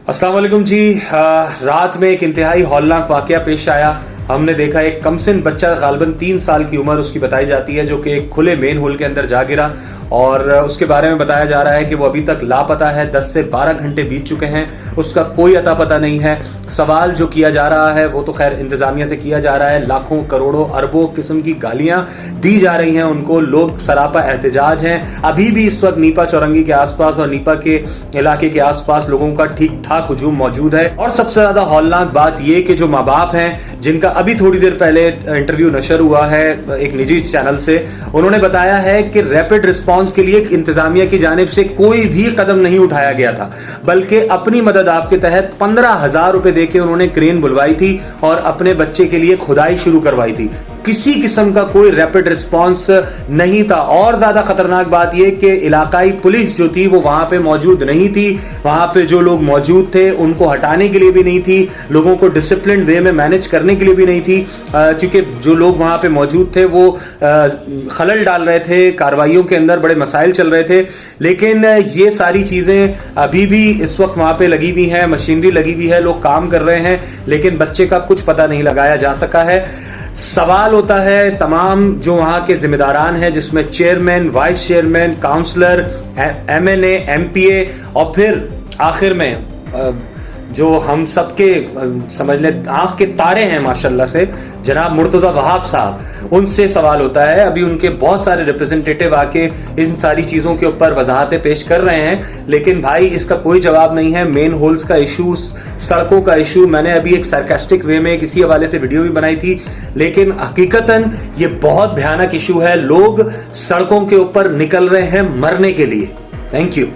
अस्सलाम वालेकुम जी। रात में एक इंतहाई हौलनाक वाकया पेश आया। हमने देखा एक कमसिन बच्चा गालबन 3 साल की उम्र उसकी बताई जाती है, जो कि एक खुले मेन होल के अंदर जा गिरा और उसके बारे में बताया जा रहा है कि वो अभी तक लापता है। 10 से 12 घंटे बीत चुके हैं, उसका कोई अता पता नहीं है। सवाल जो किया जा रहा है वो तो खैर इंतजामिया से किया जा रहा है। लाखों करोड़ों अरबों किस्म की गालियां दी जा रही हैं उनको। लोग सरापा एहतजाज हैं। अभी भी इस वक्त नीपा चौरंगी के आसपास और नीपा के इलाके के आसपास लोगों का ठीक ठाक हुजूम मौजूद है। और सबसे ज्यादा हौलनाक बात यह कि जो माँ बाप हैं, जिनका अभी थोड़ी देर पहले इंटरव्यू नशर हुआ है एक निजी चैनल से, उन्होंने बताया है कि रैपिड रिस्पांस के लिए इंतजामिया की जानिब से कोई भी कदम नहीं उठाया गया था, बल्कि अपनी मदद आपके तहत 15,000 रुपए देके उन्होंने क्रेन बुलवाई थी और अपने बच्चे के लिए खुदाई शुरू करवाई थी। किसी किस्म का कोई रैपिड रिस्पांस नहीं था। और ज्यादा खतरनाक बात यह कि इलाकाई पुलिस जो थी वो वहां पे मौजूद नहीं थी। वहां पे जो लोग मौजूद थे उनको हटाने के लिए भी नहीं थी, लोगों को डिसिप्लिन वे में मैनेज करने के लिए भी नहीं थी, क्योंकि जो लोग वहां पे मौजूद थे वो खलल डाल रहे थे, कार्रवाइयों के अंदर बड़े मसाइल चल रहे थे। लेकिन ये सारी चीजें अभी भी इस वक्त वहां पे लगी हुई हैं, मशीनरी लगी हुई है, लोग काम कर रहे हैं, लेकिन बच्चे का कुछ पता नहीं लगाया जा सका है। सवाल होता है तमाम जो वहां के जिम्मेदारान हैं, जिसमें chairman, vice chairman, councillor, MNA, MPA और फिर आखिर में जो हम सबके समझ ले आंख के तारे हैं माशाल्लाह से, जनाब मुर्तजा वहाब साहब, उनसे सवाल होता है। अभी उनके बहुत सारे रिप्रेजेंटेटिव आके इन सारी चीज़ों के ऊपर वजाहतें पेश कर रहे हैं, लेकिन भाई इसका कोई जवाब नहीं है। मेन होल्स का इशू, सड़कों का इशू, मैंने अभी एक सार्कास्टिक वे में किसी हवाले से वीडियो भी बनाई थी, लेकिन हकीकतन ये बहुत भयानक इशू है। लोग सड़कों के ऊपर निकल रहे हैं मरने के लिए। Thank you.